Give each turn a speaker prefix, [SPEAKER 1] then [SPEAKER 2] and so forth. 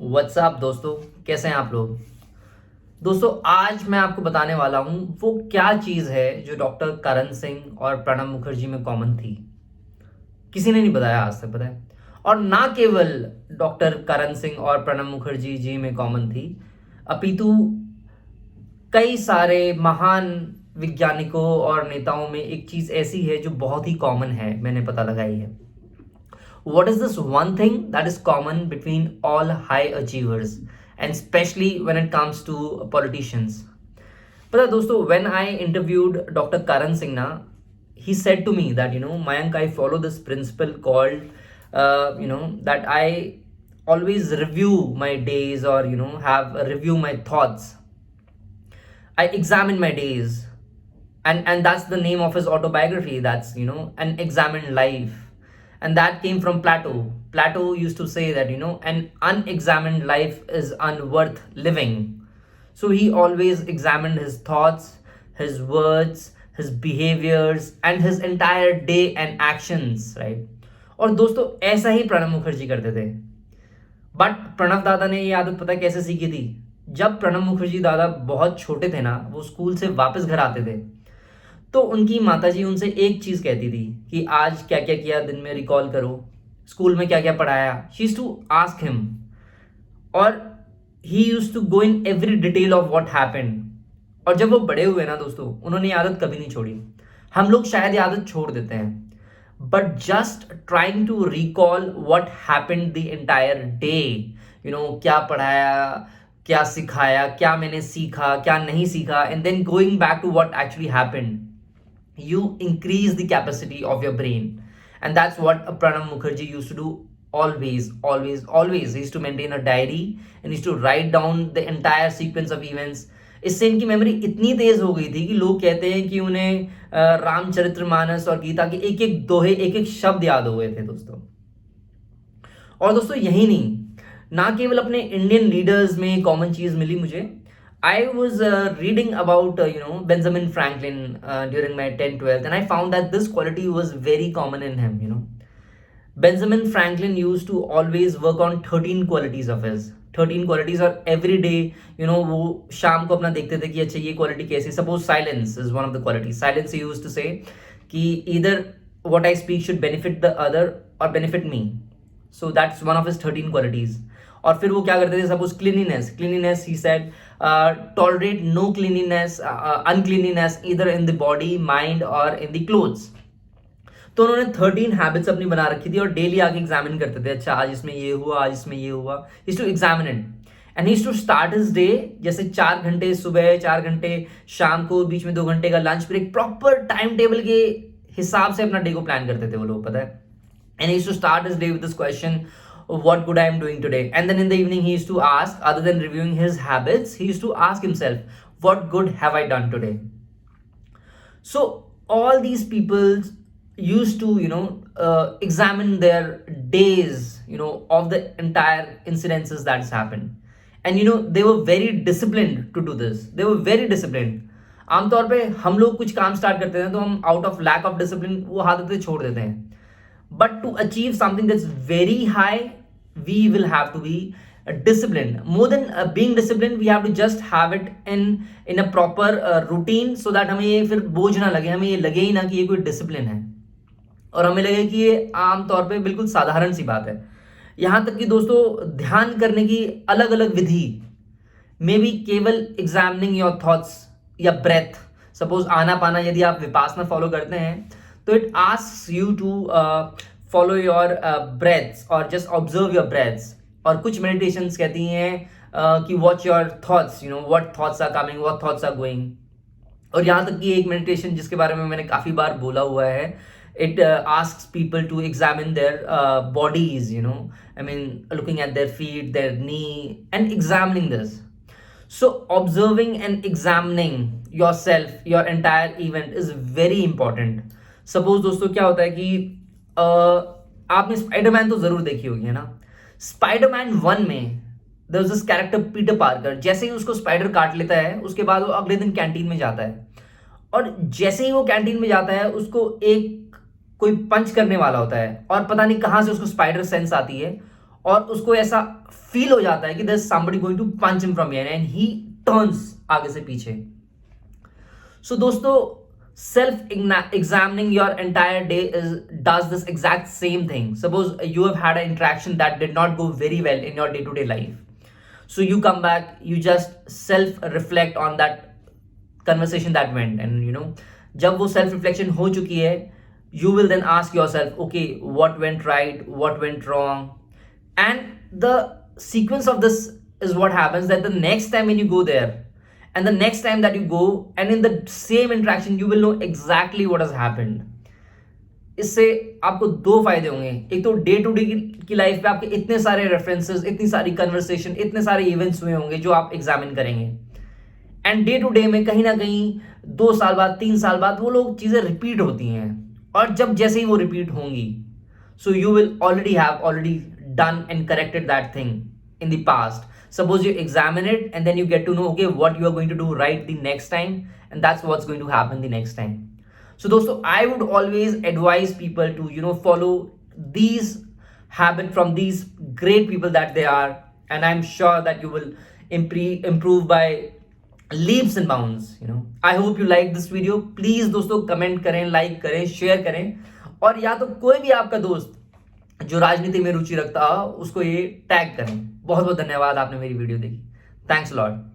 [SPEAKER 1] WhatsApp दोस्तों, कैसे हैं आप लोग। दोस्तों आज मैं आपको बताने वाला हूं वो क्या चीज़ है जो डॉक्टर करण सिंह और प्रणब मुखर्जी में कॉमन थी। किसी ने नहीं बताया आज तक, पता है। और ना केवल डॉक्टर करण सिंह और प्रणब मुखर्जी जी में कॉमन थी, अपितु कई सारे महान वैज्ञानिकों और नेताओं में एक चीज़ ऐसी है जो बहुत ही कॉमन है, मैंने पता लगाई है। What is this one thing that is common between all high achievers and especially when it comes to politicians? पता है दोस्तों, when I interviewed Dr. Karan Singh na, he said to me that Mayank, I follow this principle called that I always review my days or have review my thoughts. I examine my days, and that's the name of his autobiography. That's an examined life. And that came from Plato. Plato used to say that an unexamined life is unworth living. So he always examined his thoughts, his words, his behaviors and his entire day and actions, right? और दोस्तों ऐसा ही प्रणब मुखर्जी करते थे। But Pranab दादा ने ये आदत पता है कैसे सीखी थी। जब प्रणब मुखर्जी दादा बहुत छोटे थे ना, वो स्कूल से वापस घर आते थे तो उनकी माताजी उनसे एक चीज कहती थी कि आज क्या क्या किया दिन में, रिकॉल करो, स्कूल में क्या क्या पढ़ाया। She used to ask him और he used to go in every detail of what happened. और जब वो बड़े हुए ना दोस्तों, उन्होंने ये आदत कभी नहीं छोड़ी। हम लोग शायद ये आदत छोड़ देते हैं, but just trying to recall what happened the entire day, क्या पढ़ाया, क्या सिखाया, क्या मैंने सीखा, क्या नहीं सीखा, and then going back to what actually happened, you increase the capacity of your brain. And that's what Pranab Mukherjee used to do always. He used to maintain a diary and he used to write down the entire sequence of events. इससे इनकी memory इतनी तेज हो गई थी कि लोग कहते हैं कि उन्हें रामचरितमानस और गीता के एक एक दोहे, एक एक शब्द याद हो गए थे दोस्तों। और दोस्तों यही नहीं, ना केवल अपने इंडियन लीडर्स में कॉमन चीज मिली मुझे। I was reading about Benjamin Franklin during my 10th 12th, and I found that this quality was very common in him. Benjamin Franklin used to always work on 13 qualities of his 13 qualities, और every day वो शाम को अपना देखते थे कि अच्छा ये क्वालिटी कैसी। Suppose silence is one of the qualities. Silence he used to say कि either what I speak should benefit the other or benefit me. So that's one of his 13 qualities. और फिर वो क्या करते थे, suppose cleanliness he said tolerate no cleanliness uncleanliness either in the body, mind और in the clothes. तो उन्होंने 13 habits अपनी बना रखी थी और डेली आके एग्जामिन करते थे, अच्छा आज इसमें ये हुआ, आज इसमें ये हुआ। He to examine it and he to start his day, जैसे 4 घंटे सुबह, 4 घंटे शाम को, बीच में 2 घंटे का lunch break, proper time table के हिसाब से अपना डे को प्लान करते थे वो लोग, पता है। And he to start his day with this question, what good I am doing today, and then in the evening he used to ask, other than reviewing his habits, he used to ask himself, what good have I done today? So all these people used to examine their days of the entire incidences that's happened, and they were very disciplined to do this. They were very disciplined. आमतौर पे हम लोग कुछ काम start करते हैं तो हम out of lack of discipline वो आदतें छोड़ देते हैं। But to achieve something that's very high, we will have to be disciplined. More than being disciplined, we have to just have it in a proper routine, so that हमें ये फिर बोझ ना लगे, हमें ये लगे ही ना कि ये कोई डिसिप्लिन है, और हमें लगे कि ये आम तौर पे बिल्कुल साधारण सी बात है। यहाँ तक कि दोस्तों ध्यान करने की अलग अलग विधि, मे बी केवल एग्जामिनिंग योर थॉट्स या ब्रेथ। सपोज आना पाना यदि आप विपासना फॉलो करते हैं तो it asks you to follow your breaths और जस्ट ऑब्जर्व योर ब्रेथ्स। और कुछ मेडिटेशंस कहती हैं कि watch your thoughts, what thoughts are coming, what thoughts are going. और यहाँ तक कि एक मेडिटेशन जिसके बारे में मैंने काफ़ी बार बोला हुआ है, it asks people to examine their bodies, I mean looking at their feet, their knee and examining this. So observing and examining yourself, your entire event is very important. Suppose दोस्तों क्या होता है कि आपने स्पाइडरमैन तो जरूर देखी होगी, है ना। स्पाइडरमैन 1 में there was this character Peter Parker. जैसे ही उसको स्पाइडर काट लेता है, उसके बाद वो अगले दिन कैंटीन में जाता है, और जैसे ही वो कैंटीन में जाता है उसको एक कोई पंच करने वाला होता है, और पता नहीं कहां से उसको स्पाइडर सेंस आती है और उसको ऐसा फील हो जाता है कि there is somebody going to punch him from here and he turns आगे से पीछे। सो दोस्तों, self examining your entire day does this exact same thing. Suppose you have had an interaction that did not go very well in your day to day life, so you come back, you just self reflect on that conversation that went, and जब वो self reflection हो चुकी है, you will then ask yourself, okay, what went right, what went wrong, and the sequence of this is what happens, that the next time when you go there, and the next time that you go, and in the same interaction, you will know exactly what has happened. इससे आपको दो फायदे होंगे। एक तो day to day की life पे आपके इतने सारे रेफरेंसेस, इतनी सारी कन्वर्सेशन, इतने सारे इवेंट्स हुए होंगे जो आप एग्जामिन करेंगे, एंड डे टू डे में कहीं ना कहीं 2 साल बाद, 3 साल बाद वो लोग चीज़ें रिपीट होती हैं, और जब जैसे ही वो रिपीट होंगी, so you will already done and corrected that thing in the past. Suppose you examine it and then you get to know, okay, what you are going to do right the next time, and that's what's going to happen the next time. So dosto, I would always advise people to follow these habits from these great people that they are, and I'm sure that you will improve by leaps and bounds. I hope you like this video. Please दोस्तों comment करें, like करें, share करें, और या तो कोई भी आपका दोस्त जो राजनीति में रुचि रखता हो उसको ये टैग करें। बहुत बहुत धन्यवाद, आपने मेरी वीडियो देखी। Thanks lot.